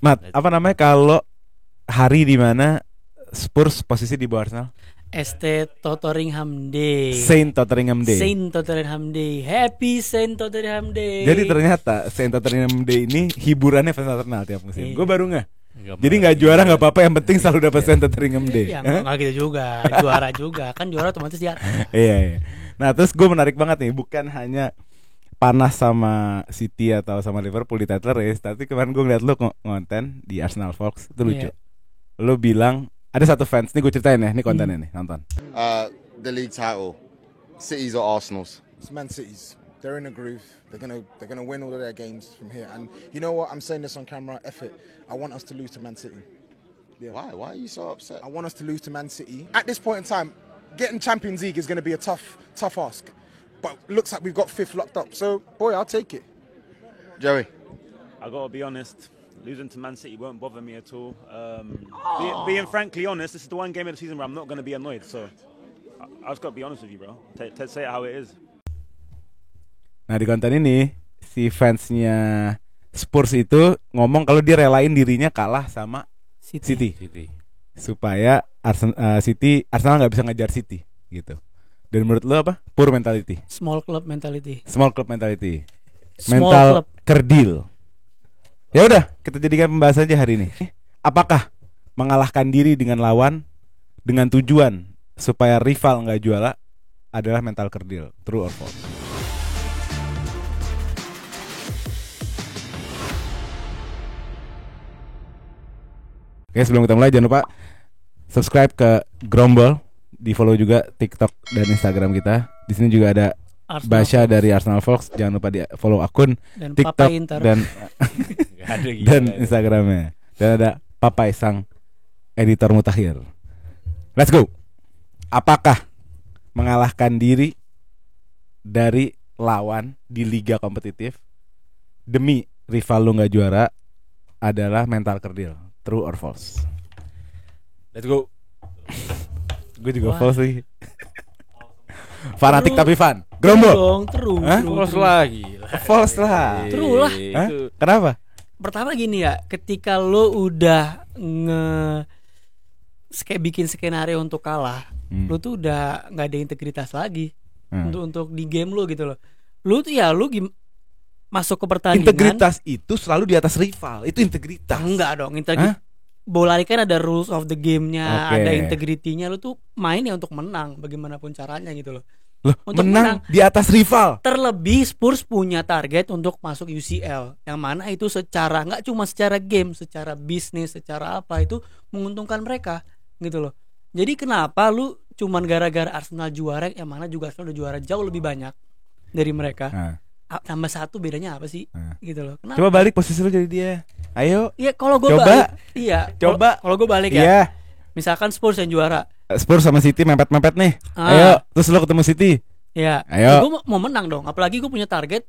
Mat, apa namanya kalau hari di mana Spurs posisi di bawah Arsenal? ST Tottenham Day. Saint Tottenham Day. Saint Tottenham Day. Happy Saint Tottenham Day. Jadi ternyata Saint Tottenham Day ini hiburannya fans Arsenal tiap musim. Iya. Gue baru nggak. Jadi nggak juara nggak apa-apa, yang penting selalu dapat Saint Tottenham Day. Ya nggak gitu juga. Juara juga. Kan juara otomatis di atas. Iya. Nah terus gue menarik banget nih, bukan hanya panas sama City atau sama Liverpool di title race, tapi kemarin gue ngeliat lu ngonten di Arsenal Fox itu lucu. Lu bilang ada satu fans, nih gue ceritain ya, ini kontennya nih, nonton. The league title, City's or Arsenal's? It's Man City's. They're in a groove. They're gonna win all of their games from here. And you know what? I'm saying this on camera. F it. I want us to lose to Man City. Yeah. Why? Why are you so upset? I want us to lose to Man City. At this point in time, getting Champions League is going to be a tough ask. But looks like we've got fifth locked up. So, boy, I'll take it. Joey? I gotta be honest. Losing to Man City won't bother me at all. Being frankly honest, this is the one game of the season where I'm not going to be annoyed. So I just got to be honest with you, bro. Say it how it is. Nah di konten ini si fansnya Spurs itu ngomong kalau dia relain dirinya kalah sama City. Supaya Arsenal nggak bisa ngejar City gitu. Dan menurut lo apa? Poor mentality. Small club mentality. Mental kerdil. Ya udah, kita jadikan pembahasan aja hari ini. Apakah mengalahkan diri dengan lawan dengan tujuan supaya rival nggak juara adalah mental kerdil? True or false? Oke, sebelum kita mulai jangan lupa subscribe ke Grombol, di follow juga TikTok dan Instagram kita. Di sini juga ada Arsenal Basha Fox dari Arsenal Fox. Jangan lupa di follow akun dan TikTok dan Instagramnya. Dan ada Papai sang editor mutakhir. Let's go. Apakah mengalahkan diri dari lawan di liga kompetitif demi rival lu gak juara adalah mental kerdil? True or false? Let's go. Gue juga false sih. Fanatik tapi fan. Grombo. True. False lagi. False lah. True lah. Kenapa? Pertama gini ya, ketika lo udah kayak bikin skenario untuk kalah, lo tuh udah nggak ada integritas lagi untuk di game lo gitu loh. Lo tuh ya masuk ke pertandingan. Integritas itu selalu di atas rival. Itu integritas. Enggak dong, integritas. Bola lari kan ada rules of the game-nya, ada integritinya. Lo tuh main ya untuk menang, bagaimanapun caranya gitu loh. Untuk menang di atas rival. Terlebih Spurs punya target untuk masuk UCL, yang mana itu secara nggak cuma secara game, secara bisnis, secara apa itu menguntungkan mereka gitu loh. Jadi kenapa lu cuman gara-gara Arsenal juara, yang mana juga Arsenal udah juara jauh lebih banyak dari mereka, tambah satu bedanya apa sih gitu loh. Kenapa? Coba balik posisi lu jadi dia. Ayo. Iya, kalau gue balik. Iya. Coba kalau gue balik ya. Misalkan Spurs yang juara. Spurs sama City mepet-mepet nih. Ayo, terus lo ketemu City. Iya. Ayo. Gue mau menang dong. Apalagi gue punya target.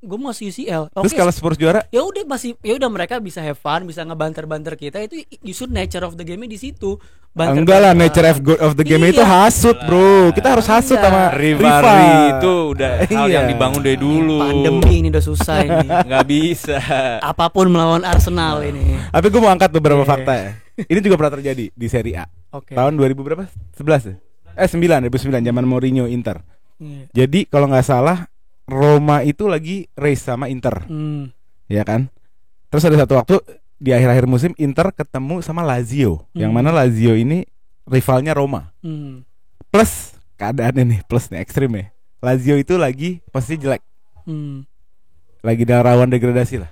Gue mau masuk UCL. Terus kalau Spurs juara? Ya udah mereka bisa have fun, bisa ngebanter-banter kita. Itu justru nature of the game di situ. Enggak lah, nature of the game itu hasut, bro. Kita harus hasut sama rivalry itu udah hal yang dibangun dari dulu. Pandemi ini udah susah ini. Nggak bisa. Apapun melawan Arsenal ini. Tapi gue mau angkat beberapa fakta ya. Ini juga pernah terjadi di Serie A. Tahun 2000 berapa? 11 ya? 2009 zaman Mourinho Inter. Jadi kalau nggak salah Roma itu lagi race sama Inter, ya kan? Terus ada satu waktu di akhir-akhir musim Inter ketemu sama Lazio, yang mana Lazio ini rivalnya Roma. Plus keadaan ini plus nih ekstrim ya. Lazio itu lagi posisi jelek, lagi dalam rawan degradasi lah.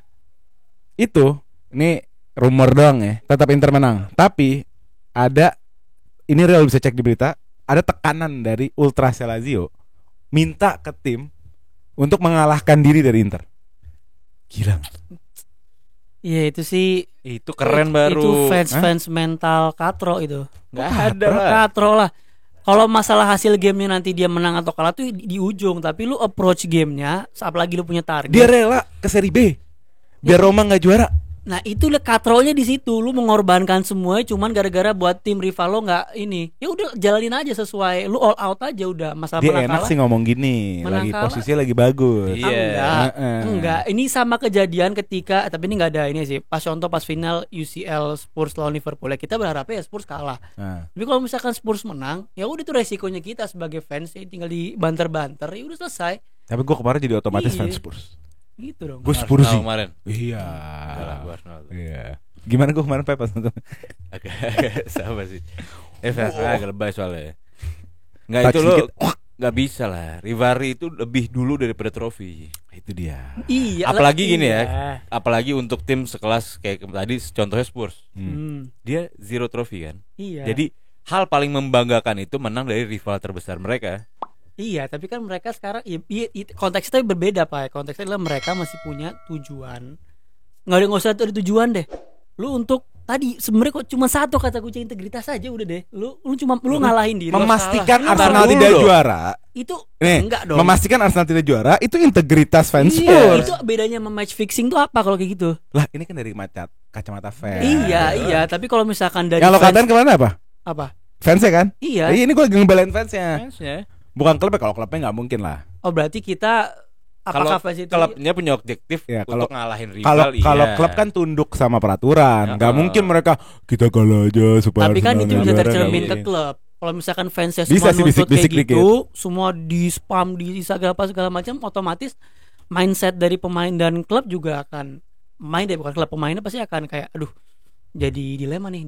Itu ini rumor doang ya. Tetap Inter menang, tapi ada ini real, bisa cek di berita. Ada tekanan dari Ultrasnya Lazio minta ke tim untuk mengalahkan diri dari Inter. Gila. Iya itu sih. Itu keren baru. Itu fans mental katro itu. Gak ada lah. Katro lah. Kalau masalah hasil gamenya nanti dia menang atau kalah tuh di ujung. Tapi lu approach gamenya, apalagi lu punya target. Dia rela ke Serie B biar Roma gak juara. Nah itu katrolnya di situ, lu mengorbankan semua cuman gara-gara buat tim rival lo nggak ini. Ya udah jalanin aja sesuai, lu all out aja udah. Masalah Dia menang enak kalah, sih ngomong gini, menang lagi kalah. posisinya lagi bagus. Iya. Enggak. Ini sama kejadian ketika, tapi ini nggak ada ini sih. Pas contoh pas final UCL Spurs lawan Liverpool, ya kita berharapnya ya Spurs kalah. Nah, Tapi kalau misalkan Spurs menang, ya udah itu resikonya kita sebagai fans ya tinggal dibanter-banter, ya udah selesai. tapi gue kemarin jadi otomatis Iya. fans Spurs. Gitu dong. Gue Spurs sih. kemarin. Iya. Kalah gua Arsenal. Iya. Gimana gue kemarin Pep pas nonton? Agak sama sih. Agak lebay soalnya. Enggak Touch itu lo dikit. nggak bisa lah. Rivalry itu lebih dulu daripada trofi. Itu dia. Iya. Apalagi gini iya. ya. Apalagi untuk tim sekelas kayak tadi contohnya Spurs. Dia 0 trofi kan. Iya. Jadi hal paling membanggakan itu menang dari rival terbesar mereka. Iya, tapi kan mereka sekarang konteksnya berbeda Pak. Konteksnya adalah mereka masih punya tujuan. Nggak usah ada tujuan deh. Lu untuk tadi sebenarnya kok cuma satu kata kunci, integritas aja udah deh. Lu ngalahin diri. Memastikan Lu Arsenal salah. tidak Dulu. juara. Itu Nih, enggak dong. memastikan Arsenal tidak juara itu integritas fans Iya, Spurs. itu bedanya sama match fixing tuh apa kalau kayak gitu? Lah, ini kan dari kacamata fans. Iya, tapi kalau misalkan dari Yang lo fans, katain kemana apa? apa? Fansnya kan? Iya. Ini gue lagi ngebelain fansnya. Fansnya. Bukan klubnya, kalau klubnya nggak mungkin lah. Oh, berarti kita Kalau apakah fans itu klubnya punya objektif Ya, untuk kalau- ngalahin rival. Kalau iya. klub kan tunduk sama peraturan, nggak mungkin mereka kita kalah aja supaya tapi kan Arsenal itu nggak bisa juara, tercermin nggak ke mungkin. klub. Kalau misalkan fansnya Bisa semua sih, nuntut bisik-bisik kayak dikit. gitu, semua di spam, di segala macam, otomatis mindset dari pemain dan klub juga akan bukan klub, pemainnya pasti akan kayak aduh, jadi dilema nih.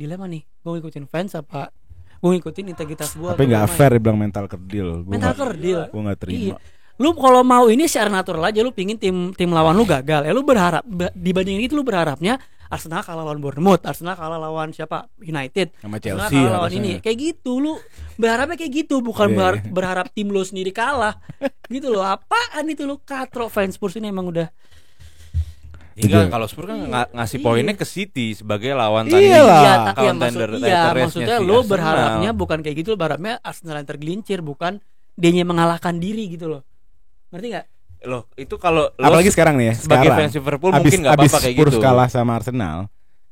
Gue ngikutin fans apa gue ngikutin integritas gue. Tapi nggak fair dibilang mental kerdil. Mental kerdil. Gue nggak terima. Iya. Lu kalau mau ini secara natural aja, lu pingin tim lawan lu gagal, ya lu berharap dibandingin itu lu berharapnya Arsenal kalah lawan Bournemouth, Arsenal kalah lawan siapa, United, Sama Arsenal Chelsea kalah lawan harusnya. ini, kayak gitu. Lu berharapnya kayak gitu, bukan Iya. berharap tim lu sendiri kalah. Gitu loh. Apaan itu lu katro fans Spurs ini emang udah. Enggak, kalau Spurs kan ngasih Iya. poinnya ke City sebagai lawan Iyalah. tanding. Iya, Contender maksudnya si lu Arsenal. berharapnya bukan kayak gitu, lu berharapnya Arsenal yang tergelincir, bukan dia mengalahkan diri gitu loh. Ngerti nggak? Loh, itu kalau lo Apalagi sekarang nih ya, sebagai sekarang, fans Liverpool mungkin nggak abis apa-apa kayak Spurs gitu. kalah sama Arsenal,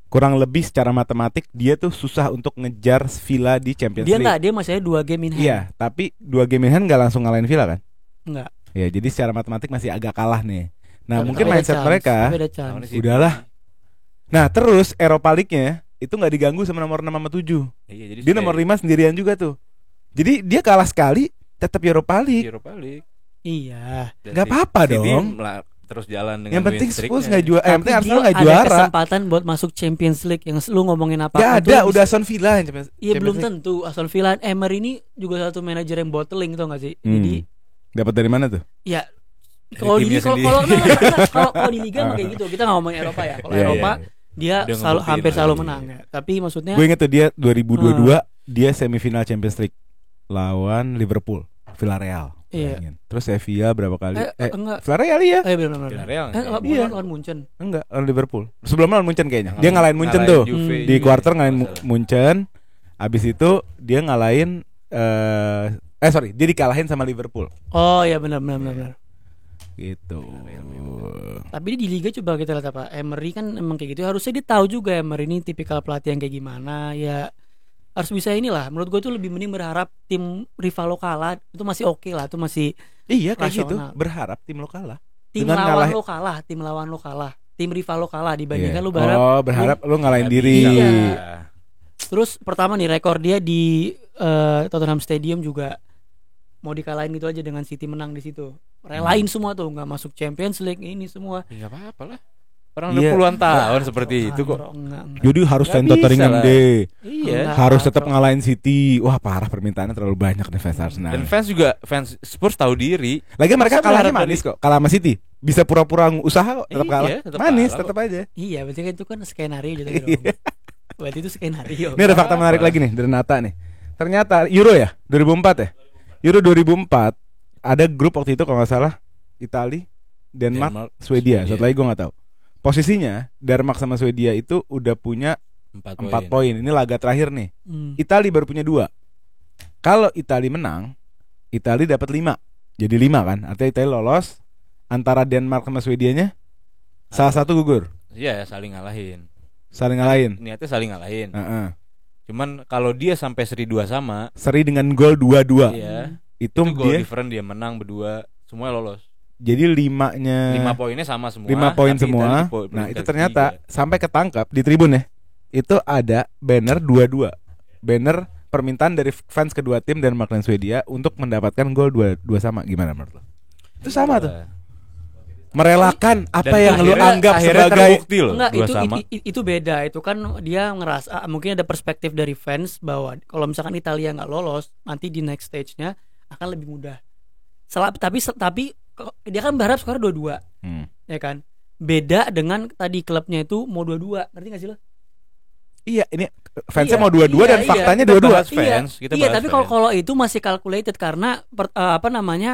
kurang lebih secara matematik dia tuh susah untuk ngejar Villa di Champions Dia League. enggak, dia masih ada 2 game in hand. Iya, tapi 2 game in hand nggak langsung ngalahin Villa kan? Enggak. Ya, jadi secara matematik masih agak kalah nih. Nah, Tapi mungkin ada mindset chance, mereka, tapi ada chance. Lawannya City. udahlah. Nah, terus Eropa League-nya itu nggak diganggu sama nomor 6 sama 7. Iya, jadi Dia nomor 5 sendirian juga tuh. Jadi dia kalah sekali tetap Europa League. Europa League. Iya. Dan Nggak apa-apa City dong. terus jalan dengan Yang penting win streak-nya. Spurs nggak juara, yang penting Tapi Arsenal dia nggak ada juara. kesempatan buat masuk Champions League. Yang lu ngomongin apa? Gak ada, udah Aston Villa yang Champions. Iya, belum Champions tentu. Aston Villa, Emery ini juga satu manajer yang bottling, tau gak sih? League. Jadi Dapat dari mana tuh? ya Dari kalau di timnya kalau sendiri. kalau di liga mah kayak gitu. Kita nggak ngomongin Eropa ya. Kalau Iya, Eropa iya. dia Udah selalu ngebuktiin hampir lah. selalu menang ya. Tapi maksudnya Gue inget tuh dia 2022 dia semifinal Champions League lawan Liverpool, Villarreal. Iya. Bayangin. Terus Sevilla berapa kali? enggak. Villarreal ya? Benar. Villarreal Enggak nggak? bukan Iya. lawan Munchen. Enggak, lawan Liverpool. Sebelumnya lawan Munchen kayaknya. Dia ngalahin Munchen tuh. Juve Di juga. quarter ngalahin Masalah. Munchen. Abis itu dia ngalahin sorry, dia dikalahin sama Liverpool. Oh ya benar. Gitu. Tapi di liga coba kita lihat apa. Emery kan emang kayak gitu. Harusnya dia tahu juga Emery ini tipikal pelatih yang kayak gimana. Ya harus bisa inilah. Menurut gue tuh lebih mending berharap tim rival lo kalah. Itu masih oke lah. Itu masih Iya kayak gitu. Rasional. Berharap tim lo kalah. tim Dengan lawan ngalahin- lo kalah. Tim lawan lo kalah. Tim rival lo kalah dibandingkan lo berharap lo ngalahin Nggak diri. bisa. Iya. Terus pertama nih rekor dia di Tottenham Stadium juga mau dikalahin gitu aja dengan City menang di situ. Relain semua tuh, nggak masuk Champions League ini semua. Ya, nggak apa-apa lah. Orang Iya. udah puluhan tahun seperti itu kok. Enggak. Jadi harus Nggak main Tottenham bisa lah. deh. Iya. Enggak. Harus tetap ngalahin City. Wah parah, permintaannya terlalu banyak nih fans Arsenal. Dan fans juga fans Spurs tahu diri. Lagi mereka Masa kalahnya berharap manis kok. Kalah sama City. Bisa pura-pura usaha kok, tetap Iya, kalah. tetap Manis, kalah tetap aja. Iya, berarti kan itu kan skenario gitu. Berarti itu skenario. Ini ada fakta menarik lagi nih dari Nata nih. Ternyata Euro ya, 2004 ya. Euro 2004 ada grup waktu itu kalau nggak salah Itali, Denmark, Denmark, Swedia. Swedia. Satu lagi gue nggak tahu. Posisinya Denmark sama Swedia itu udah punya 4 poin. Ini laga terakhir nih. Itali baru punya 2. Kalau Itali menang, Itali dapat 5. Jadi 5 kan? Artinya Itali lolos. Antara Denmark sama Swedianya salah satu gugur. Iya, saling ngalahin. Saling ngalahin. Niatnya saling ngalahin. Heeh. Cuman kalau dia sampai seri 2 sama, Seri dengan gol 2-2. iya. Itu Itu goal dia. different, dia menang berdua, semua lolos. Jadi 5-nya 5 poinnya sama semua. 5 poin tapi semua. Italia di Nah, itu peringkat ternyata ketiga. sampai ketangkap di tribun ya. Itu ada banner 2-2. Banner permintaan dari fans kedua tim Denmark dan Swedia untuk mendapatkan gol 2 sama. Gimana menurut lo? Itu sama tuh. Merelakan apa Dan yang lu akhirnya- anggap akhirnya sebagai terbukti loh, Enggak, 2 sama. itu beda. Itu kan dia ngerasa mungkin ada perspektif dari fans bahwa kalau misalkan Italia nggak lolos, nanti di next stage-nya akan lebih mudah. Tapi dia kan berharap skor 2-2. Ya kan? Beda dengan tadi klubnya itu mau 2-2. Ngerti gak sih lo? Iya, ini fansnya Iya, mau 2-2 dan iya, faktanya kita 2-2. bahas fans, kita Iya, bahas tapi fans. kalau itu masih calculated karena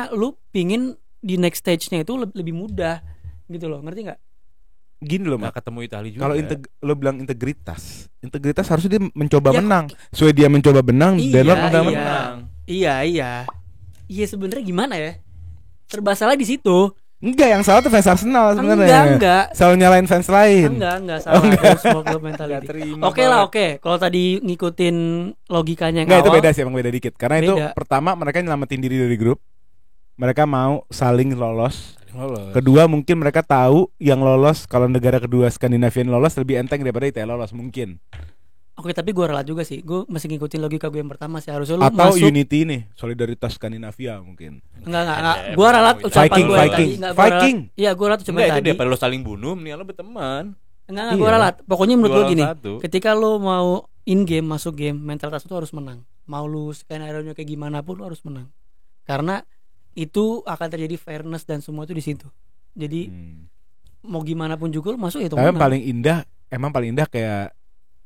lu pingin di next stage-nya itu lebih mudah gitu loh. Ngerti nggak? Gini loh, nggak Mak. ketemu Italia juga. Kalau lo bilang integritas harusnya dia mencoba Ya, menang. Swedia mencoba menang, Denmark enggak iya. menang. Iya sebenarnya gimana ya? Serba salah di situ. Enggak, yang salah tuh fans Arsenal sebenarnya. Enggak. Selalu nyalain fans lain. Enggak salah. Itu semua klub mentality. Nggak terima Oke lah, banget. oke. Kalau tadi ngikutin logikanya yang Enggak, itu awal, beda sih, emang beda dikit. Karena itu Beda. pertama mereka nyelamatin diri dari grup. Mereka mau saling lolos. Lolos. Kedua, mungkin mereka tahu yang lolos, kalau negara kedua Skandinavian lolos lebih enteng daripada Italia lolos mungkin. Oke, tapi gue rela juga sih. Gue masih ngikutin logika gue yang pertama sih. Harusnya lu Atau masuk. unity nih, solidaritas Skandinavia mungkin. Enggak. Gue ralat ucapan Viking, gue tadi. Viking. Enggak, gua ralat- Viking. Iya, gue ralat ucapan Enggak, itu tadi. daripada lo saling bunuh, mendingan lo berteman. Enggak, Iya. gue ralat. Pokoknya menurut Dua gue gini. lawan satu. Ketika lu mau in game, masuk game, mentalitas itu harus menang. Mau lu skenario-nya kayak gimana pun lu harus menang. Karena itu akan terjadi fairness dan semua itu di situ. Jadi mau gimana pun juga lu masuk itu Tapi menang. paling indah kayak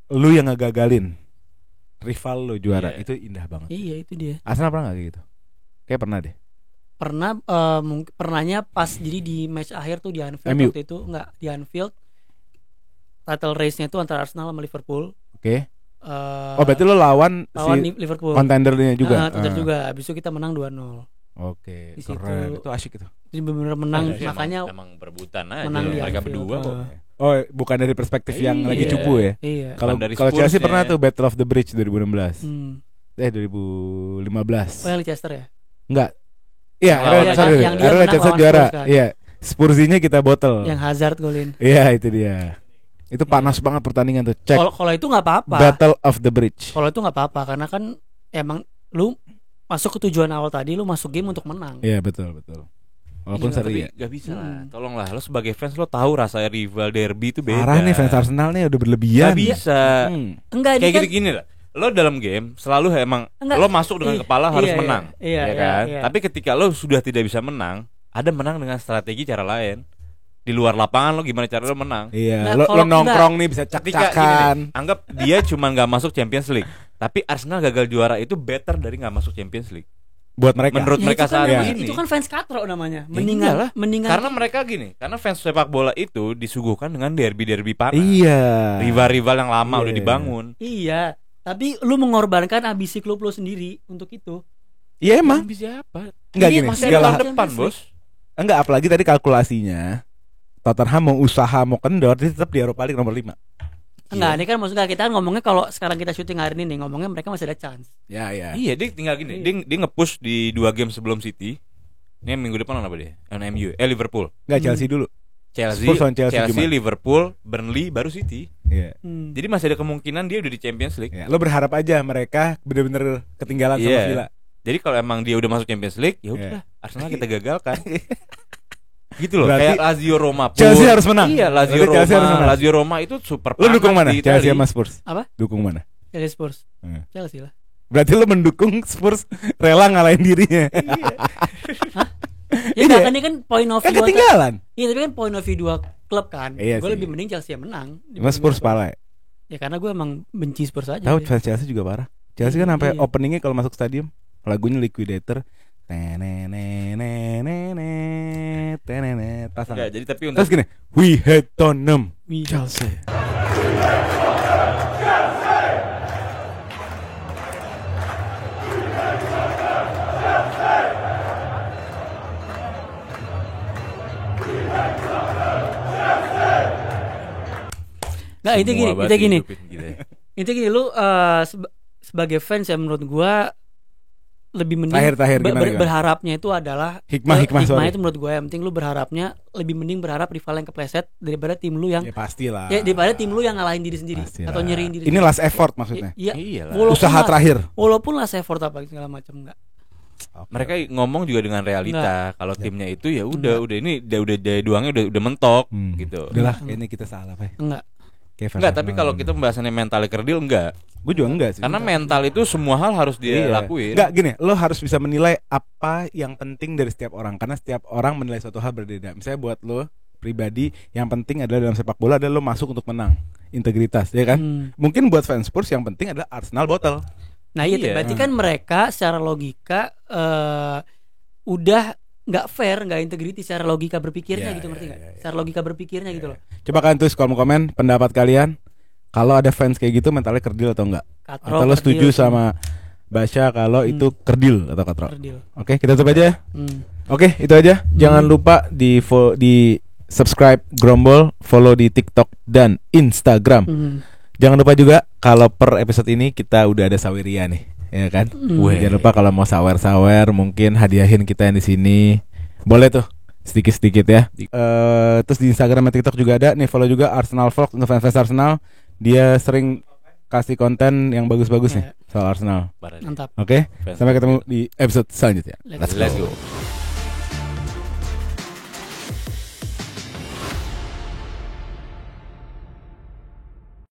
lu yang ngegagalin rival lu juara. Iya. Itu indah banget. Iya, itu dia. Arsenal pernah gak kayak gitu? Kayak pernah deh. Pernah pernahnya pas jadi di match akhir tuh di Anfield MU. waktu itu enggak di Anfield. Title race-nya itu antara Arsenal sama Liverpool. Oke. Oh, berarti lu lawan si Liverpool. contendernya juga. Contender juga. Habis itu kita menang 2-0. Oke, Di situ. keren. Itu asyik itu. Jadi benar-benar menang, Iya, makanya emang berebutan aja menang di mereka Anfield. berdua kok. Oh, bukan dari perspektif yang Iya. lagi cupu ya. Iya. Kalau Bukan dari kalau Chelsea Spurs-nya. pernah tuh Battle of the Bridge 2016. 2015. Oh, yang Leicester ya? Enggak. Iya, Yang era lawan- sorry, yang dia era menang Chelsea lawan juara. Spurs kan? Iya. Spursinya kita botol. Yang Hazard golin. Iya, itu dia. Itu panas banget pertandingan tuh. Cek Kalau itu nggak apa-apa. Battle of the Bridge. Kalau itu nggak apa-apa karena kan emang lu masuk ke tujuan awal tadi, lu masuk game untuk menang. Iya, betul. Walaupun Iya, seri tapi ya. gak bisa lah. Tolonglah, lo sebagai fans lo tahu rasanya rival derby itu beda. Parah nih fans Arsenal nih udah berlebihan. Gak bisa. Enggak, ini Kayak kan gini-gini lah. Lo dalam game selalu emang Enggak. lo masuk dengan Iya, kepala harus iya, menang, iya, ya iya, kan? iya. Tapi ketika lo sudah tidak bisa menang, ada menang dengan strategi cara lain. Di luar lapangan lo gimana cara lo menang? Iya, Nah, lo kalau nongkrong nih bisa Ketika cak-cakan. gini deh, anggap dia cuma nggak masuk Champions League, tapi Arsenal gagal juara itu better dari nggak masuk Champions League. Buat mereka. Menurut Ya, mereka itu kan saat namanya- ini. itu kan fans katro namanya. Ya iyalah. Mendingan Karena mereka gini, karena fans sepak bola itu disuguhkan dengan derby-derby panas. Iya. Rival-rival yang lama Iya. udah dibangun. Iya, tapi lu mengorbankan ambisi klub lu sendiri untuk itu. Iya emang. Bisa apa? Enggak Ini gini, masih segala ada tahun depan, Bos. enggak, apalagi tadi kalkulasinya Tottenham mau usaha mau kendor, dia tetap di Europa League nomor 5. Enggak, ini kan maksudnya kita kan ngomongnya kalau sekarang kita syuting hari ini nih, ngomongnya mereka masih ada chance. Ya. Iya, dia tinggal gini. Dia nge-push di 2 game sebelum City. Ini minggu depan lawan apa dia? MU, Liverpool. Enggak, Chelsea dulu. Chelsea, Spurs lawan Chelsea Jumat. Liverpool, Burnley, baru City. Iya. Jadi masih ada kemungkinan dia udah di Champions League. Ya, lo berharap aja mereka bener-bener ketinggalan sama Iya. Villa. Jadi kalau emang dia udah masuk Champions League, ya udah, Arsenal kita gagalkan. Gitu loh, Berarti kayak Lazio Roma pun. Chelsea harus menang. Iya, Lazio Berarti Chelsea harus Roma. menang. Lazio Roma itu super Lo dukung panas mana? di Chelsea Italia. sama Spurs? Apa? Dukung mana? Chelsea Spurs. Hmm. Chelsea lah. Berarti lo mendukung Spurs rela ngalahin dirinya. Ya enggak kan ini kan point of Kan view. ketinggalan. Iya, tapi kan point of view dua klub kan. Iya Gue sih. lebih mending Chelsea yang menang. Cuma Spurs pala. Ya karena gue emang benci Spurs aja. Tahu ya. fans Chelsea juga parah. Chelsea kan sampai Iya. openingnya kalau masuk stadium lagunya Liquidator. Pasang. Enggak, jadi tapi untuk Terus gini, we hate Tottenham. Wih. Chelsea. Nah, itu gini, Semua itu gini. hidupin, gila ya. Itu gini, lu sebagai fans ya menurut gua lebih mending Terakhir, gimana? berharapnya itu adalah Hikmah, sorry. itu menurut gue yang penting lu berharapnya lebih mending berharap rival yang kepleset daripada tim lu yang Ya pastilah. ya daripada tim lu yang ngalahin diri sendiri Pastilah. atau nyeriin diri Ini sendiri. last effort maksudnya. Iya. Iyalah. Usaha terakhir. Walaupun last effort apa segala macam enggak. Mereka ngomong juga dengan realita. Kalau timnya itu ya udah ini udah daya duangnya udah mentok gitu. Udahlah, kayaknya kita salah, Pak. Enggak. Enggak, tapi kalau kita pembahasannya mental kerdil enggak. Gue juga enggak sih. Karena mental itu semua hal harus dia lakuin. Enggak, gini, lo harus bisa menilai apa yang penting dari setiap orang. Karena setiap orang menilai suatu hal berbeda. Misalnya buat lo pribadi, yang penting adalah dalam sepak bola adalah lo masuk untuk menang, integritas, ya kan? Mungkin buat fans Spurs yang penting adalah Arsenal bottle. Nah iya, berarti kan mereka secara logika udah nggak fair, nggak integriti secara logika berpikirnya gitu, ngerti nggak? Secara logika berpikirnya gitu loh. Coba kalian tulis kolom komen pendapat kalian. Kalau ada fans kayak gitu mentalnya kerdil atau enggak? Atau lo setuju sama Basya kalau itu kerdil atau katro? Oke, kita tutup aja ya. Oke, itu aja. Jangan lupa di subscribe Grombol, follow di TikTok dan Instagram. Jangan lupa juga kalau per episode ini kita udah ada saweria nih, ya kan? Jangan lupa kalau mau sawer mungkin hadiahin kita yang di sini. Boleh tuh sedikit-sedikit ya. Terus di Instagram dan TikTok juga ada. Nih follow juga Arsenal Vlog untuk fans Arsenal. Dia sering kasih konten yang bagus-bagus nih soal Arsenal. Mantap. Oke, sampai ketemu di episode selanjutnya. Let's go.